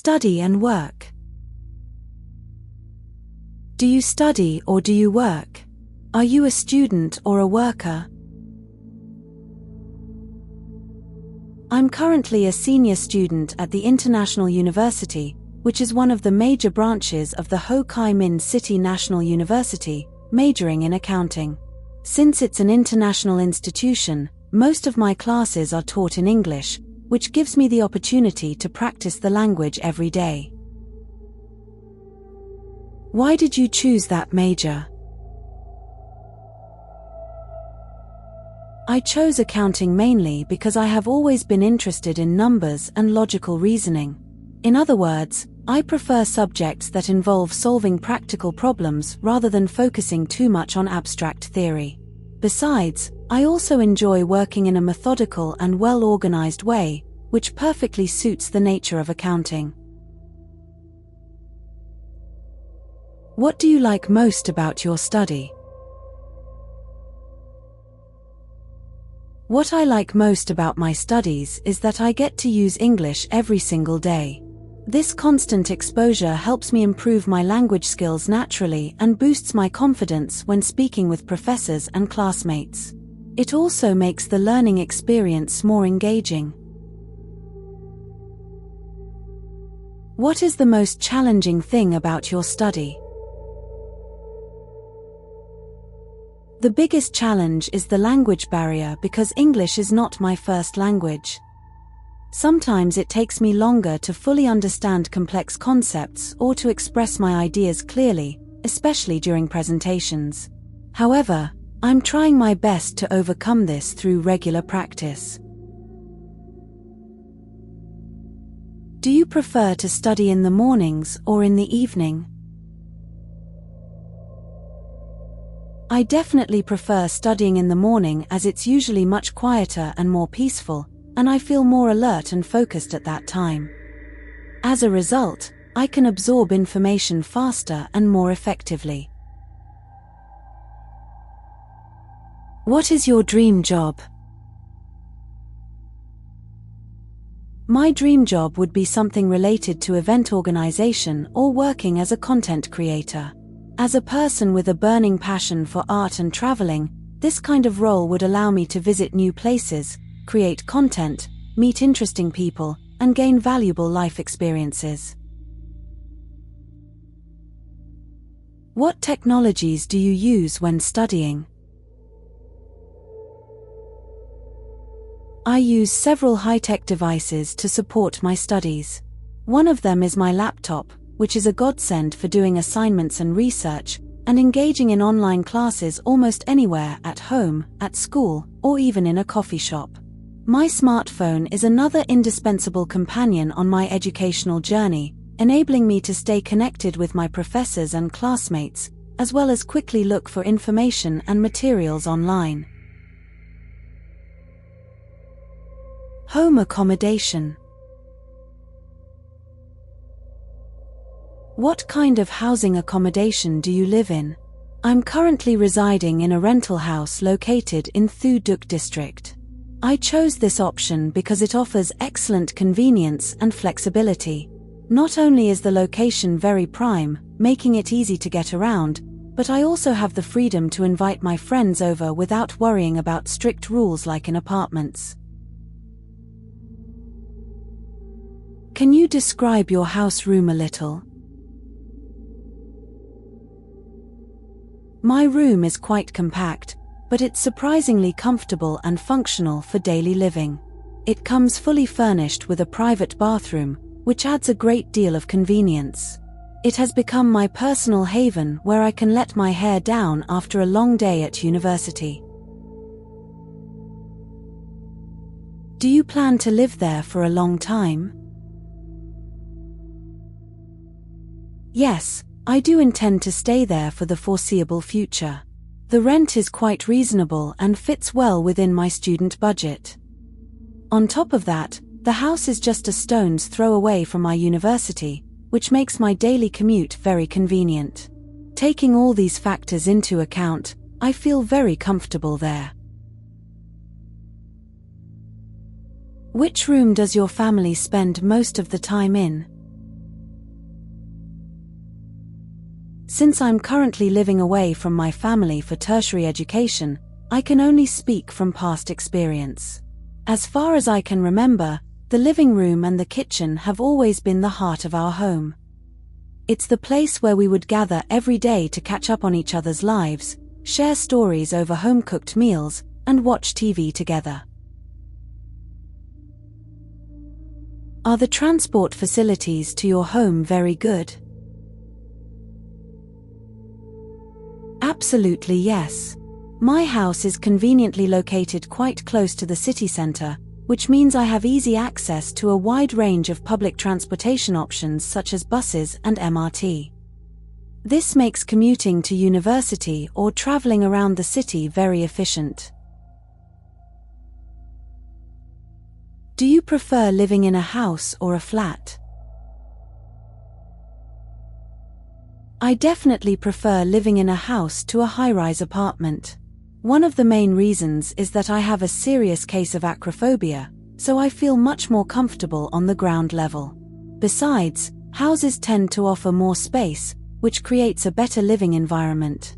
Study and work. Do you study or do you work? Are you a student or a worker? I'm currently a senior student at the International University, which is one of the major branches of the Ho Chi Minh City National University, majoring in accounting. Since it's an international institution, most of my classes are taught in English, which gives me the opportunity to practice the language every day. Why did you choose that major? I chose accounting mainly because I have always been interested in numbers and logical reasoning. In other words, I prefer subjects that involve solving practical problems rather than focusing too much on abstract theory. Besides, I also enjoy working in a methodical and well-organized way, which perfectly suits the nature of accounting. What do you like most about your study? What I like most about my studies is that I get to use English every single day. This constant exposure helps me improve my language skills naturally and boosts my confidence when speaking with professors and classmates. It also makes the learning experience more engaging. What is the most challenging thing about your study? The biggest challenge is the language barrier because English is not my first language. Sometimes it takes me longer to fully understand complex concepts or to express my ideas clearly, especially during presentations. However, I'm trying my best to overcome this through regular practice. Do you prefer to study in the mornings or in the evening? I definitely prefer studying in the morning as it's usually much quieter and more peaceful, and I feel more alert and focused at that time. As a result, I can absorb information faster and more effectively. What is your dream job? My dream job would be something related to event organization or working as a content creator. As a person with a burning passion for art and traveling, this kind of role would allow me to visit new places, create content, meet interesting people, and gain valuable life experiences. What technologies do you use when studying? I use several high-tech devices to support my studies. One of them is my laptop, which is a godsend for doing assignments and research, and engaging in online classes almost anywhere at home, at school, or even in a coffee shop. My smartphone is another indispensable companion on my educational journey, enabling me to stay connected with my professors and classmates, as well as quickly look for information and materials online. Home accommodation. What kind of housing accommodation do you live in? I'm currently residing in a rental house located in Thu Duc district. I chose this option because it offers excellent convenience and flexibility. Not only is the location very prime, making it easy to get around, but I also have the freedom to invite my friends over without worrying about strict rules like in apartments. Can you describe your house room a little? My room is quite compact, but it's surprisingly comfortable and functional for daily living. It comes fully furnished with a private bathroom, which adds a great deal of convenience. It has become my personal haven where I can let my hair down after a long day at university. Do you plan to live there for a long time? Yes, I do intend to stay there for the foreseeable future. The rent is quite reasonable and fits well within my student budget. On top of that, the house is just a stone's throw away from my university, which makes my daily commute very convenient. Taking all these factors into account, I feel very comfortable there. Which room does your family spend most of the time in? Since I'm currently living away from my family for tertiary education, I can only speak from past experience. As far as I can remember, the living room and the kitchen have always been the heart of our home. It's the place where we would gather every day to catch up on each other's lives, share stories over home-cooked meals, and watch TV together. Are the transport facilities to your home very good? Absolutely yes. My house is conveniently located quite close to the city centre, which means I have easy access to a wide range of public transportation options such as buses and MRT. This makes commuting to university or travelling around the city very efficient. Do you prefer living in a house or a flat? I definitely prefer living in a house to a high-rise apartment. One of the main reasons is that I have a serious case of acrophobia, so I feel much more comfortable on the ground level. Besides, houses tend to offer more space, which creates a better living environment.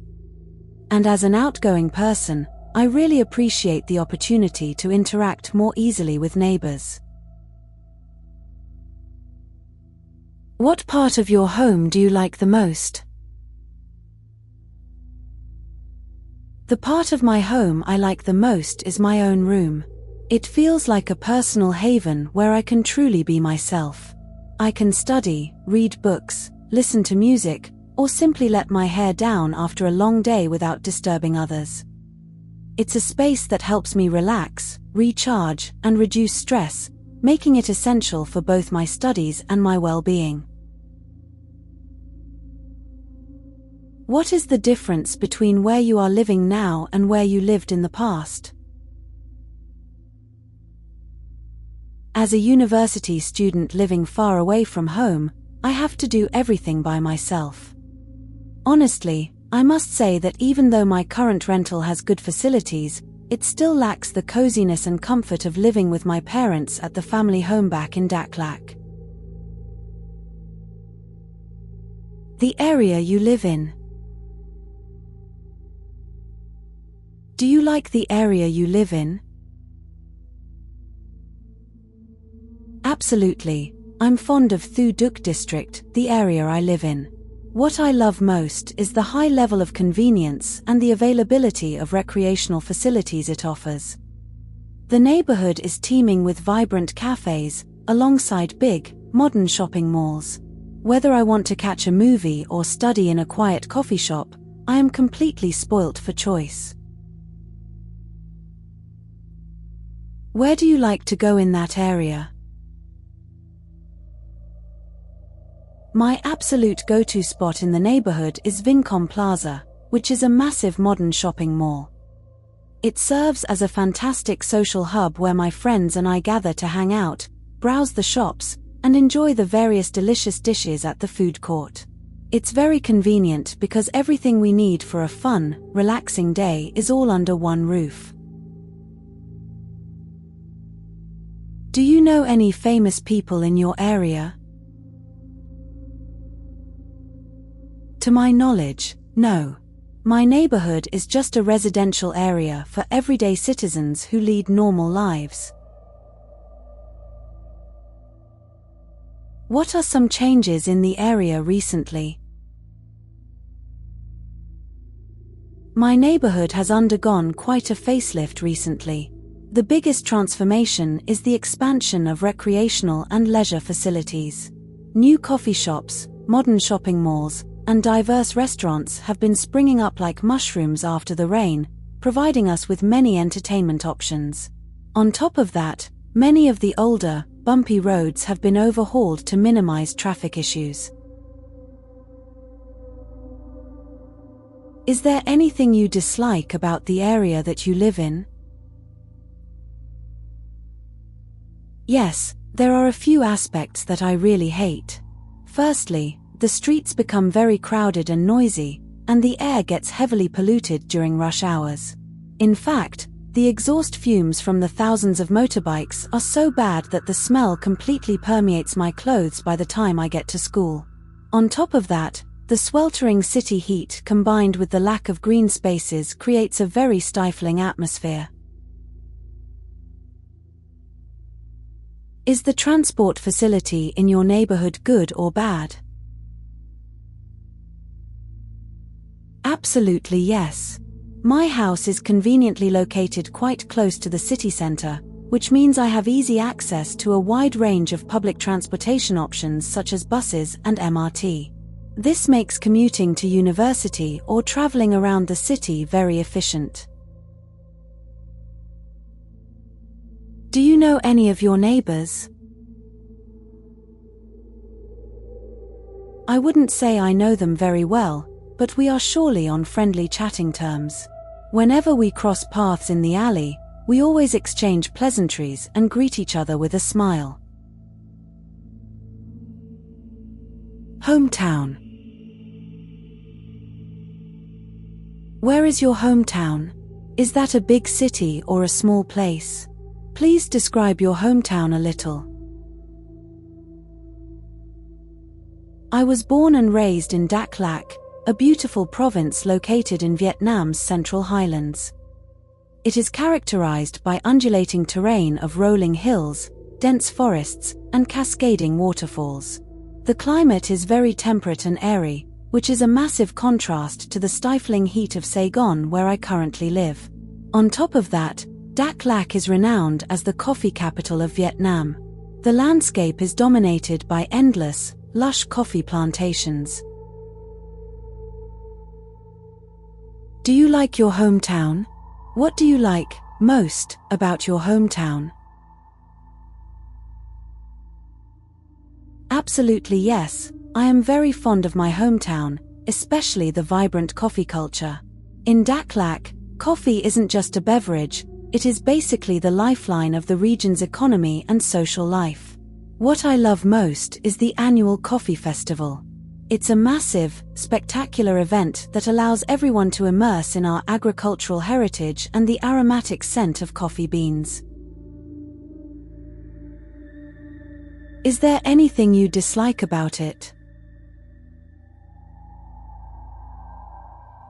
And as an outgoing person, I really appreciate the opportunity to interact more easily with neighbors. What part of your home do you like the most? The part of my home I like the most is my own room. It feels like a personal haven where I can truly be myself. I can study, read books, listen to music, or simply let my hair down after a long day without disturbing others. It's a space that helps me relax, recharge, and reduce stress, making it essential for both my studies and my well-being. What is the difference between where you are living now and where you lived in the past? As a university student living far away from home, I have to do everything by myself. Honestly, I must say that even though my current rental has good facilities, it still lacks the coziness and comfort of living with my parents at the family home back in Daklak. The area you live in. Do you like the area you live in? Absolutely. I'm fond of Thu Duk district, the area I live in. What I love most is the high level of convenience and the availability of recreational facilities it offers. The neighborhood is teeming with vibrant cafes, alongside big, modern shopping malls. Whether I want to catch a movie or study in a quiet coffee shop, I am completely spoilt for choice. Where do you like to go in that area? My absolute go-to spot in the neighborhood is Vincom Plaza, which is a massive modern shopping mall. It serves as a fantastic social hub where my friends and I gather to hang out, browse the shops, and enjoy the various delicious dishes at the food court. It's very convenient because everything we need for a fun, relaxing day is all under one roof. Do you know any famous people in your area? To my knowledge, no. My neighborhood is just a residential area for everyday citizens who lead normal lives. What are some changes in the area recently? My neighborhood has undergone quite a facelift recently. The biggest transformation is the expansion of recreational and leisure facilities. New coffee shops, modern shopping malls, and diverse restaurants have been springing up like mushrooms after the rain, providing us with many entertainment options. On top of that, many of the older, bumpy roads have been overhauled to minimize traffic issues. Is there anything you dislike about the area that you live in? Yes, there are a few aspects that I really hate. Firstly, the streets become very crowded and noisy, and the air gets heavily polluted during rush hours. In fact, the exhaust fumes from the thousands of motorbikes are so bad that the smell completely permeates my clothes by the time I get to school. On top of that, the The sweltering city heat combined with the lack of green spaces creates a very stifling atmosphere. Is the transport facility in your neighborhood good or bad? Absolutely yes. My house is conveniently located quite close to the city center, which means I have easy access to a wide range of public transportation options such as buses and MRT. This makes commuting to university or traveling around the city very efficient. Do you know any of your neighbors? I wouldn't say I know them very well, but we are surely on friendly chatting terms. Whenever we cross paths in the alley, we always exchange pleasantries and greet each other with a smile. Hometown. Where is your hometown? Is that a big city or a small place? Please describe your hometown a little. I was born and raised in Dak Lak, a beautiful province located in Vietnam's Central Highlands. It is characterized by undulating terrain of rolling hills, dense forests, and cascading waterfalls. The climate is very temperate and airy, which is a massive contrast to the stifling heat of Saigon where I currently live. On top of that, Dak Lak is renowned as the coffee capital of Vietnam. The landscape is dominated by endless, lush coffee plantations. Do you like your hometown? What do you like most about your hometown? Absolutely yes, I am very fond of my hometown, especially the vibrant coffee culture. In Dak Lak, coffee isn't just a beverage, it is basically the lifeline of the region's economy and social life. What I love most is the annual coffee festival. It's a massive, spectacular event that allows everyone to immerse in our agricultural heritage and the aromatic scent of coffee beans. Is there anything you dislike about it?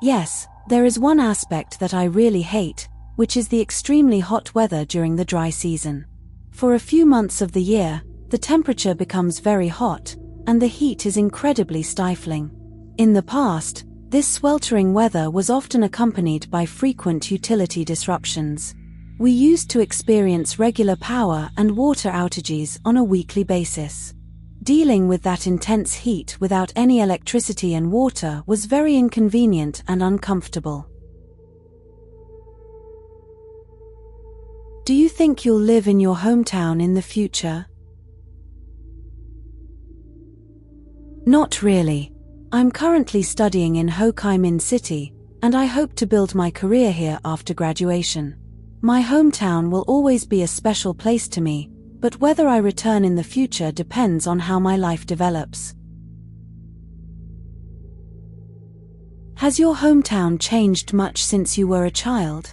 Yes, there is one aspect that I really hate, which is the extremely hot weather during the dry season. For a few months of the year, the temperature becomes very hot, and the heat is incredibly stifling. In the past, this sweltering weather was often accompanied by frequent utility disruptions. We used to experience regular power and water outages on a weekly basis. Dealing with that intense heat without any electricity and water was very inconvenient and uncomfortable. Do you think you'll live in your hometown in the future? Not really. I'm currently studying in Ho Chi Minh City, and I hope to build my career here after graduation. My hometown will always be a special place to me, but whether I return in the future depends on how my life develops. Has your hometown changed much since you were a child?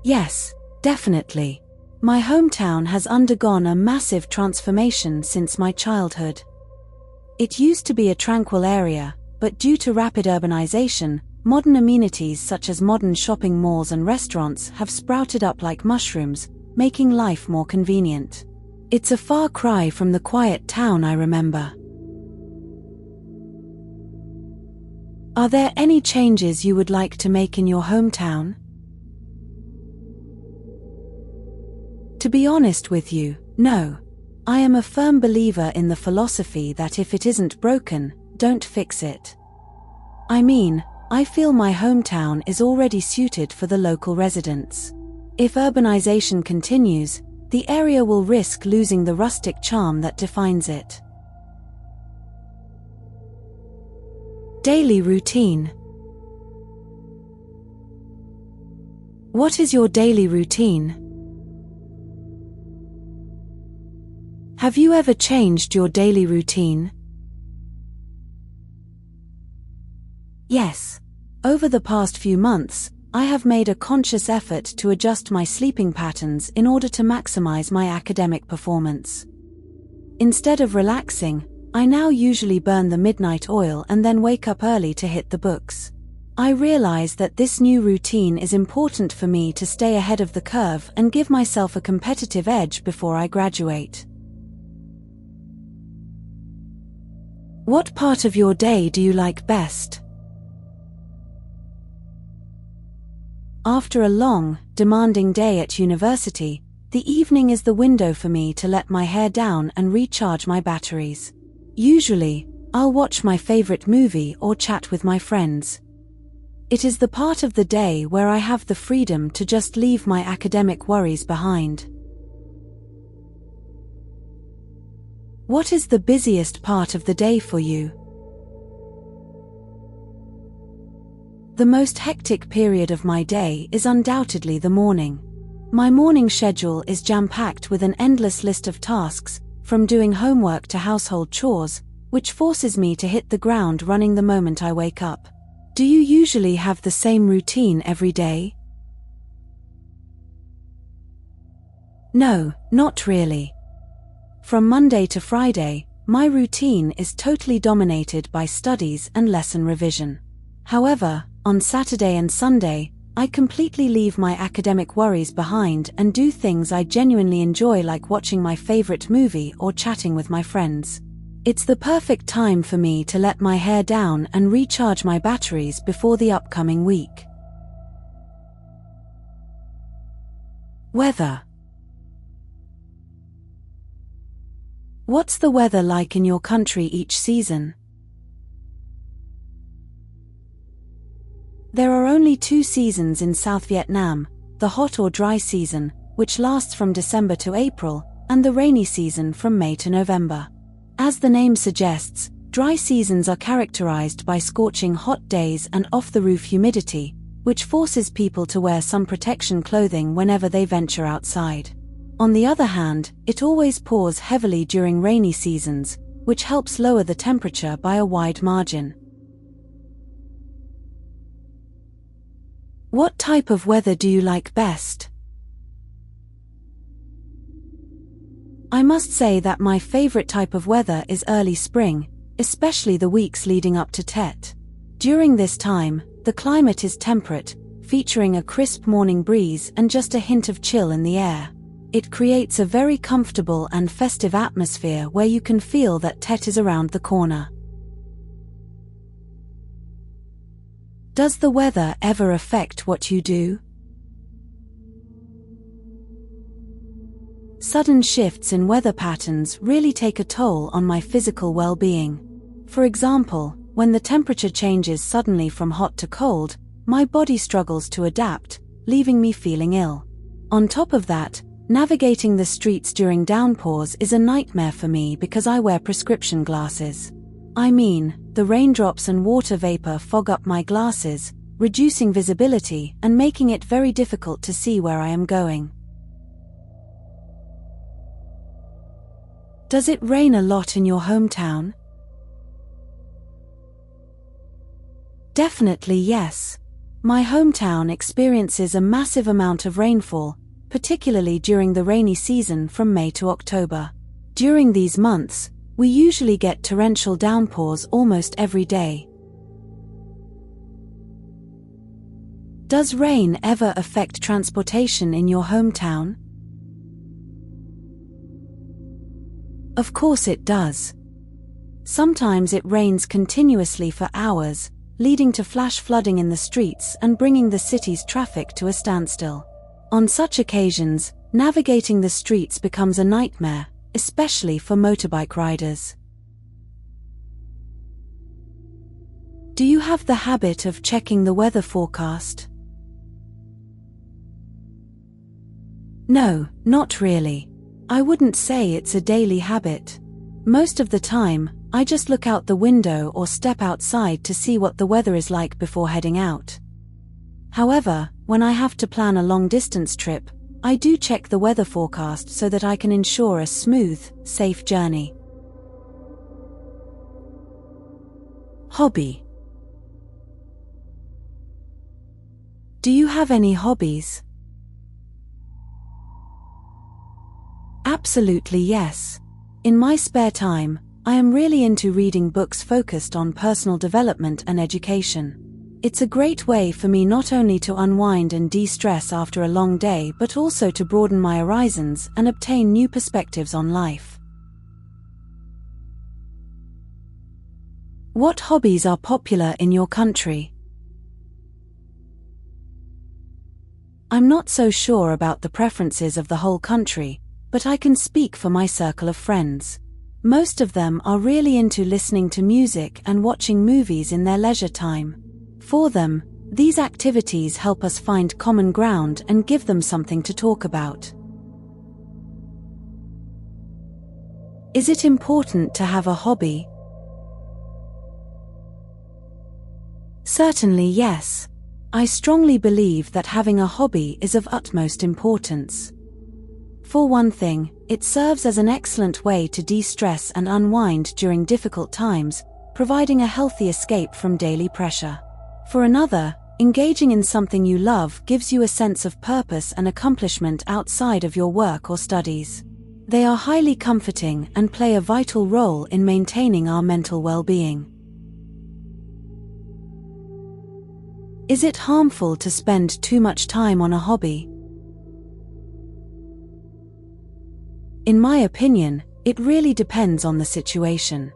Yes, definitely. My hometown has undergone a massive transformation since my childhood. It used to be a tranquil area, but due to rapid urbanization, modern amenities such as modern shopping malls and restaurants have sprouted up like mushrooms, making life more convenient. It's a far cry from the quiet town I remember. Are there any changes you would like to make in your hometown? To be honest with you, no. I am a firm believer in the philosophy that if it isn't broken, don't fix it. I mean, I feel my hometown is already suited for the local residents. If urbanization continues, the area will risk losing the rustic charm that defines it. Daily routine. What is your daily routine? Have you ever changed your daily routine? Yes. Over the past few months, I have made a conscious effort to adjust my sleeping patterns in order to maximize my academic performance. Instead of relaxing, I now usually burn the midnight oil and then wake up early to hit the books. I realize that this new routine is important for me to stay ahead of the curve and give myself a competitive edge before I graduate. What part of your day do you like best? After a long, demanding day at university, the evening is the window for me to let my hair down and recharge my batteries. Usually, I'll watch my favorite movie or chat with my friends. It is the part of the day where I have the freedom to just leave my academic worries behind. What is the busiest part of the day for you? The most hectic period of my day is undoubtedly the morning. My morning schedule is jam-packed with an endless list of tasks, from doing homework to household chores, which forces me to hit the ground running the moment I wake up. Do you usually have the same routine every day? No, not really. From Monday to Friday, my routine is totally dominated by studies and lesson revision. However, on Saturday and Sunday, I completely leave my academic worries behind and do things I genuinely enjoy, like watching my favorite movie or chatting with my friends. It's the perfect time for me to let my hair down and recharge my batteries before the upcoming week. Weather. What's the weather like in your country each season? There are only two seasons in South Vietnam, the hot or dry season, which lasts from December to April, and the rainy season from May to November. As the name suggests, dry seasons are characterized by scorching hot days and off-the-roof humidity, which forces people to wear some protection clothing whenever they venture outside. On the other hand, it always pours heavily during rainy seasons, which helps lower the temperature by a wide margin. What type of weather do you like best? I must say that my favorite type of weather is early spring, especially the weeks leading up to Tet. During this time, the climate is temperate, featuring a crisp morning breeze and just a hint of chill in the air. It creates a very comfortable and festive atmosphere where you can feel that Tet is around the corner. Does the weather ever affect what you do? Sudden shifts in weather patterns really take a toll on my physical well-being. For example, when the temperature changes suddenly from hot to cold, my body struggles to adapt, leaving me feeling ill. On top of that, navigating the streets during downpours is a nightmare for me because I wear prescription glasses. I mean, the raindrops and water vapor fog up my glasses, reducing visibility and making it very difficult to see where I am going. Does it rain a lot in your hometown? Definitely yes. My hometown experiences a massive amount of rainfall, particularly during the rainy season from May to October. During these months, we usually get torrential downpours almost every day. Does rain ever affect transportation in your hometown? Of course it does. Sometimes it rains continuously for hours, leading to flash flooding in the streets and bringing the city's traffic to a standstill. On such occasions, navigating the streets becomes a nightmare, especially for motorbike riders. Do you have the habit of checking the weather forecast? No, not really. I wouldn't say it's a daily habit. Most of the time, I just look out the window or step outside to see what the weather is like before heading out. However, when I have to plan a long-distance trip, I do check the weather forecast so that I can ensure a smooth, safe journey. Hobby. Do you have any hobbies? Absolutely yes. In my spare time, I am really into reading books focused on personal development and education. It's a great way for me not only to unwind and de-stress after a long day but also to broaden my horizons and obtain new perspectives on life. What hobbies are popular in your country? I'm not so sure about the preferences of the whole country, but I can speak for my circle of friends. Most of them are really into listening to music and watching movies in their leisure time. For them, these activities help us find common ground and give them something to talk about. Is it important to have a hobby? Certainly yes. I strongly believe that having a hobby is of utmost importance. For one thing, it serves as an excellent way to de-stress and unwind during difficult times, providing a healthy escape from daily pressure. For another, engaging in something you love gives you a sense of purpose and accomplishment outside of your work or studies. They are highly comforting and play a vital role in maintaining our mental well-being. Is it harmful to spend too much time on a hobby? In my opinion, it really depends on the situation.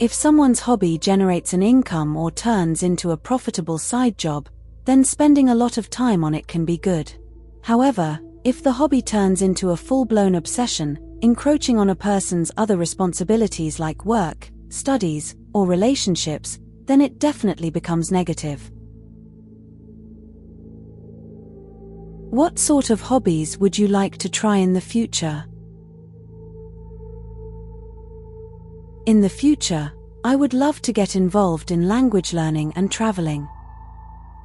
If someone's hobby generates an income or turns into a profitable side job, then spending a lot of time on it can be good. However, if the hobby turns into a full-blown obsession, encroaching on a person's other responsibilities like work, studies, or relationships, then it definitely becomes negative. What sort of hobbies would you like to try in the future? In the future, I would love to get involved in language learning and traveling.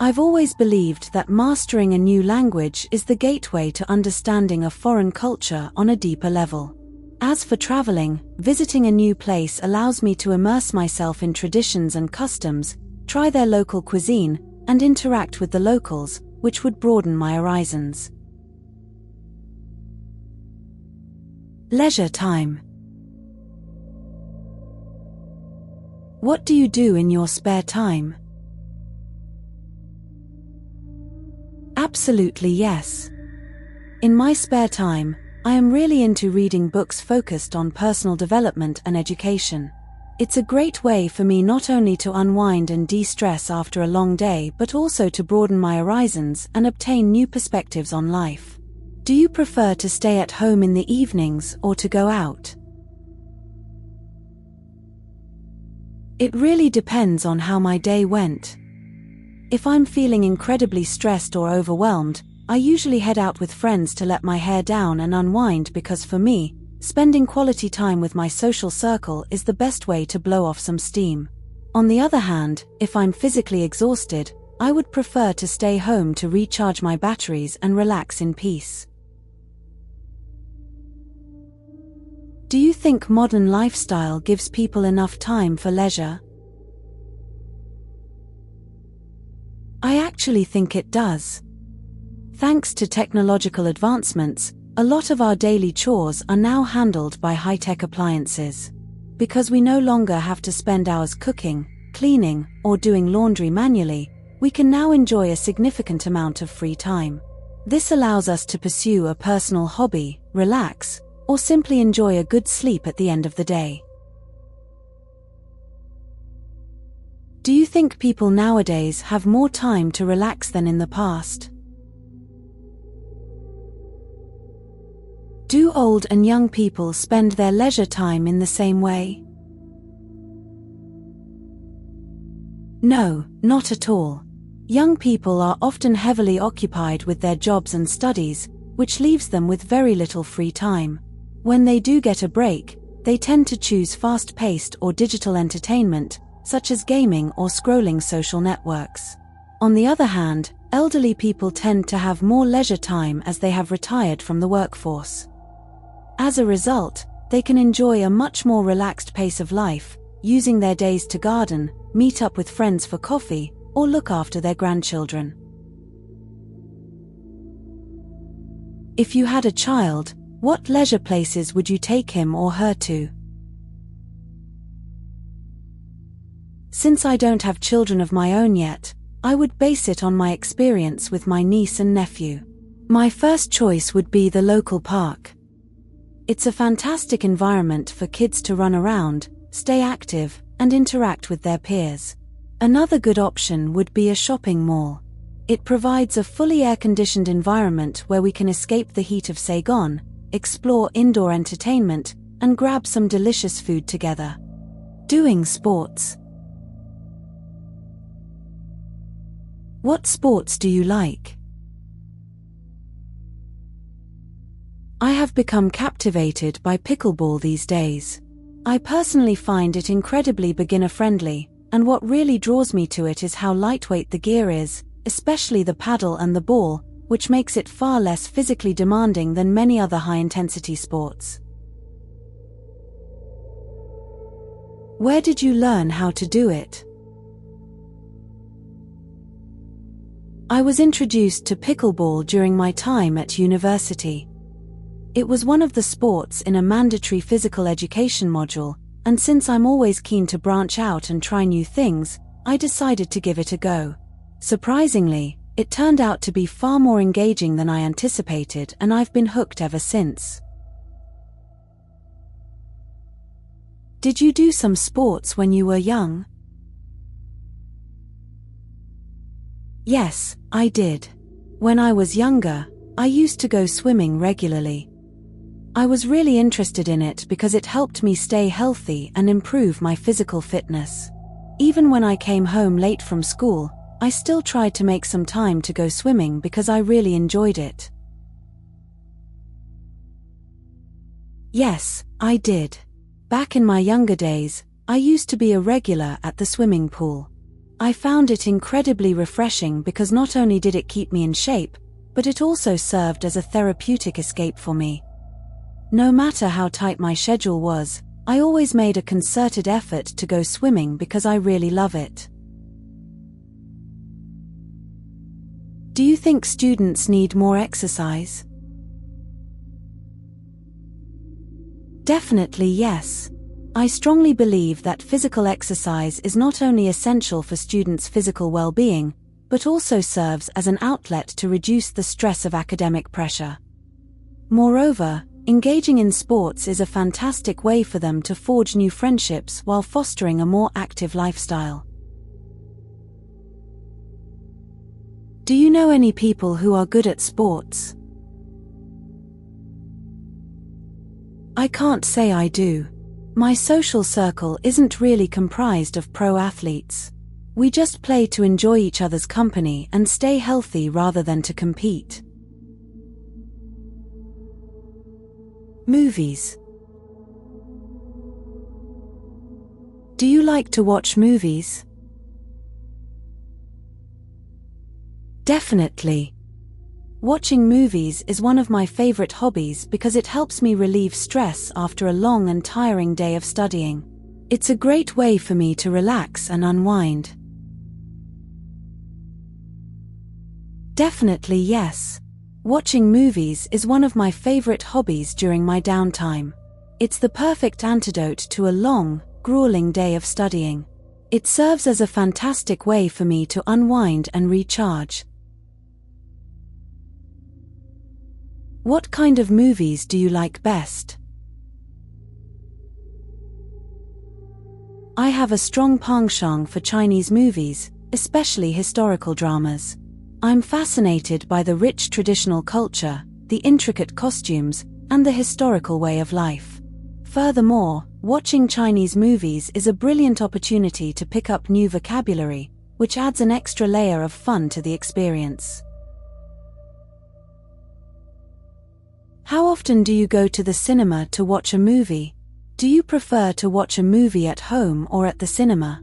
I've always believed that mastering a new language is the gateway to understanding a foreign culture on a deeper level. As for traveling, visiting a new place allows me to immerse myself in traditions and customs, try their local cuisine, and interact with the locals, which would broaden my horizons. Leisure time. What do you do in your spare time? Absolutely yes. In my spare time, I am really into reading books focused on personal development and education. It's a great way for me not only to unwind and de-stress after a long day but also to broaden my horizons and obtain new perspectives on life. Do you prefer to stay at home in the evenings or to go out? It really depends on how my day went. If I'm feeling incredibly stressed or overwhelmed, I usually head out with friends to let my hair down and unwind because for me, spending quality time with my social circle is the best way to blow off some steam. On the other hand, if I'm physically exhausted, I would prefer to stay home to recharge my batteries and relax in peace. Do you think modern lifestyle gives people enough time for leisure? I actually think it does. Thanks to technological advancements, a lot of our daily chores are now handled by high-tech appliances. Because we no longer have to spend hours cooking, cleaning, or doing laundry manually, we can now enjoy a significant amount of free time. This allows us to pursue a personal hobby, relax, or simply enjoy a good sleep at the end of the day. Do you think people nowadays have more time to relax than in the past? Do old and young people spend their leisure time in the same way? No, not at all. Young people are often heavily occupied with their jobs and studies, which leaves them with very little free time. When they do get a break, they tend to choose fast-paced or digital entertainment, such as gaming or scrolling social networks. On the other hand, elderly people tend to have more leisure time as they have retired from the workforce. As a result, they can enjoy a much more relaxed pace of life, using their days to garden, meet up with friends for coffee, or look after their grandchildren. If you had a child, what leisure places would you take him or her to? Since I don't have children of my own yet, I would base it on my experience with my niece and nephew. My first choice would be the local park. It's a fantastic environment for kids to run around, stay active, and interact with their peers. Another good option would be a shopping mall. It provides a fully air-conditioned environment where we can escape the heat of Saigon, explore indoor entertainment, and grab some delicious food together. Doing sports. What sports do you like? I have become captivated by pickleball these days. I personally find it incredibly beginner-friendly, and what really draws me to it is how lightweight the gear is, especially the paddle and the ball, which makes it far less physically demanding than many other high-intensity sports. Where did you learn how to do it? I was introduced to pickleball during my time at university. It was one of the sports in a mandatory physical education module, and since I'm always keen to branch out and try new things, I decided to give it a go. Surprisingly, it turned out to be far more engaging than I anticipated, and I've been hooked ever since. Did you do some sports when you were young? Yes, I did. When I was younger, I used to go swimming regularly. I was really interested in it because it helped me stay healthy and improve my physical fitness. Even when I came home late from school, I still tried to make some time to go swimming because I really enjoyed it. Yes, I did. Back in my younger days, I used to be a regular at the swimming pool. I found it incredibly refreshing because not only did it keep me in shape, but it also served as a therapeutic escape for me. No matter how tight my schedule was, I always made a concerted effort to go swimming because I really love it. Do you think students need more exercise? Definitely yes. I strongly believe that physical exercise is not only essential for students' physical well-being, but also serves as an outlet to reduce the stress of academic pressure. Moreover, engaging in sports is a fantastic way for them to forge new friendships while fostering a more active lifestyle. Do you know any people who are good at sports? I can't say I do. My social circle isn't really comprised of pro athletes. We just play to enjoy each other's company and stay healthy rather than to compete. Movies. Do you like to watch movies? Definitely. Watching movies is one of my favorite hobbies because it helps me relieve stress after a long and tiring day of studying. It's a great way for me to relax and unwind. Definitely yes. Watching movies is one of my favorite hobbies during my downtime. It's the perfect antidote to a long, grueling day of studying. It serves as a fantastic way for me to unwind and recharge. What kind of movies do you like best? I have a strong penchant for Chinese movies, especially historical dramas. I'm fascinated by the rich traditional culture, the intricate costumes, and the historical way of life. Furthermore, watching Chinese movies is a brilliant opportunity to pick up new vocabulary, which adds an extra layer of fun to the experience. How often do you go to the cinema to watch a movie? Do you prefer to watch a movie at home or at the cinema?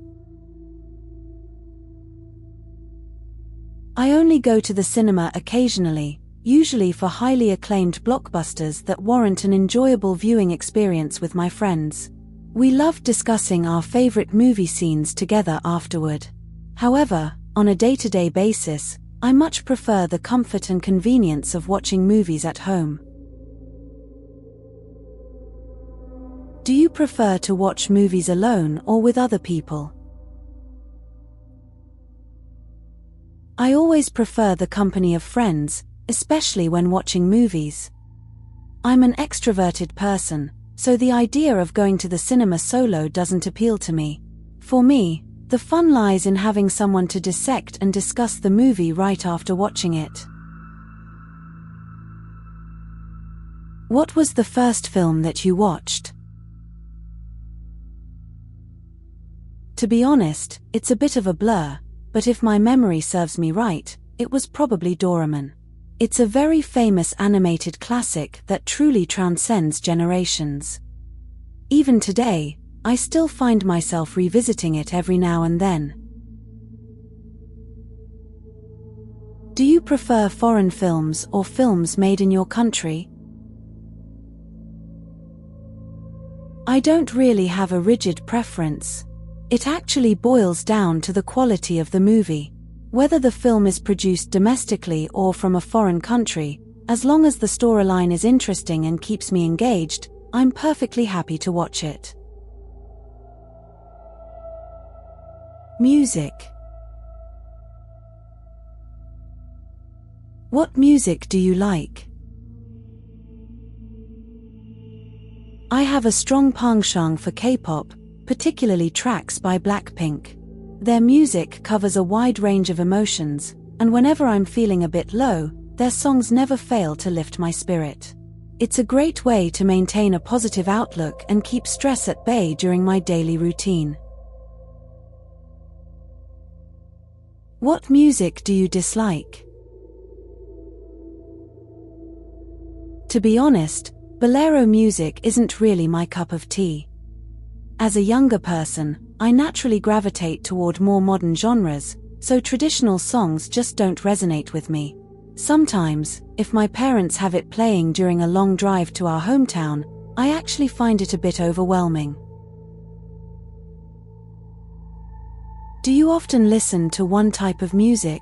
I only go to the cinema occasionally, usually for highly acclaimed blockbusters that warrant an enjoyable viewing experience with my friends. We love discussing our favorite movie scenes together afterward. However, on a day-to-day basis, I much prefer the comfort and convenience of watching movies at home. Do you prefer to watch movies alone or with other people? I always prefer the company of friends, especially when watching movies. I'm an extroverted person, so the idea of going to the cinema solo doesn't appeal to me. For me, the fun lies in having someone to dissect and discuss the movie right after watching it. What was the first film that you watched? To be honest, it's a bit of a blur, but if my memory serves me right, it was probably Doraemon. It's a very famous animated classic that truly transcends generations. Even today, I still find myself revisiting it every now and then. Do you prefer foreign films or films made in your country? I don't really have a rigid preference. It actually boils down to the quality of the movie. Whether the film is produced domestically or from a foreign country, as long as the storyline is interesting and keeps me engaged, I'm perfectly happy to watch it. Music. What music do you like? I have a strong penchant for K-pop, particularly tracks by Blackpink. Their music covers a wide range of emotions, and whenever I'm feeling a bit low, their songs never fail to lift my spirit. It's a great way to maintain a positive outlook and keep stress at bay during my daily routine. What music do you dislike? To be honest, bolero music isn't really my cup of tea. As a younger person, I naturally gravitate toward more modern genres, so traditional songs just don't resonate with me. Sometimes, if my parents have it playing during a long drive to our hometown, I actually find it a bit overwhelming. Do you often listen to one type of music?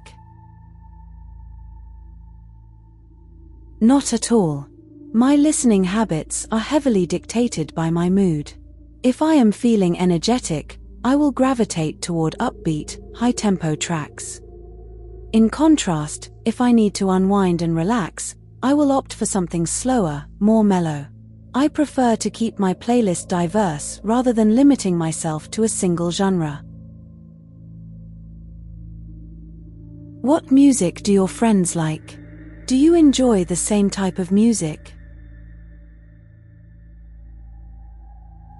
Not at all. My listening habits are heavily dictated by my mood. If I am feeling energetic, I will gravitate toward upbeat, high-tempo tracks. In contrast, if I need to unwind and relax, I will opt for something slower, more mellow. I prefer to keep my playlist diverse rather than limiting myself to a single genre. What music do your friends like? Do you enjoy the same type of music?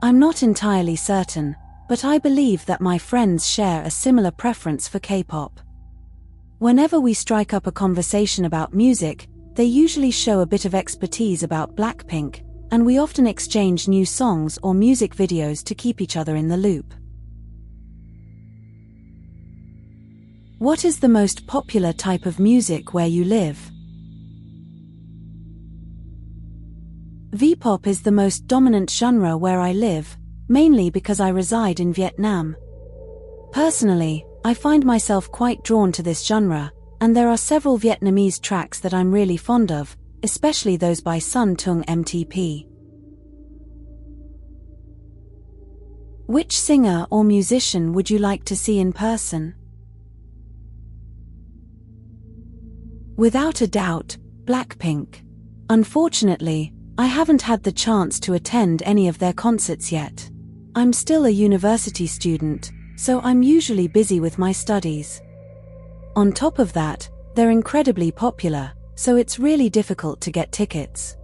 I'm not entirely certain, but I believe that my friends share a similar preference for K-pop. Whenever we strike up a conversation about music, they usually show a bit of expertise about Blackpink, and we often exchange new songs or music videos to keep each other in the loop. What is the most popular type of music where you live? V-pop is the most dominant genre where I live, mainly because I reside in Vietnam. Personally, I find myself quite drawn to this genre, and there are several Vietnamese tracks that I'm really fond of, especially those by Sun Tung mp3. Which singer or musician would you like to see in person? Without a doubt, Blackpink. Unfortunately, I haven't had the chance to attend any of their concerts yet. I'm still a university student, so I'm usually busy with my studies. On top of that, they're incredibly popular, so it's really difficult to get tickets.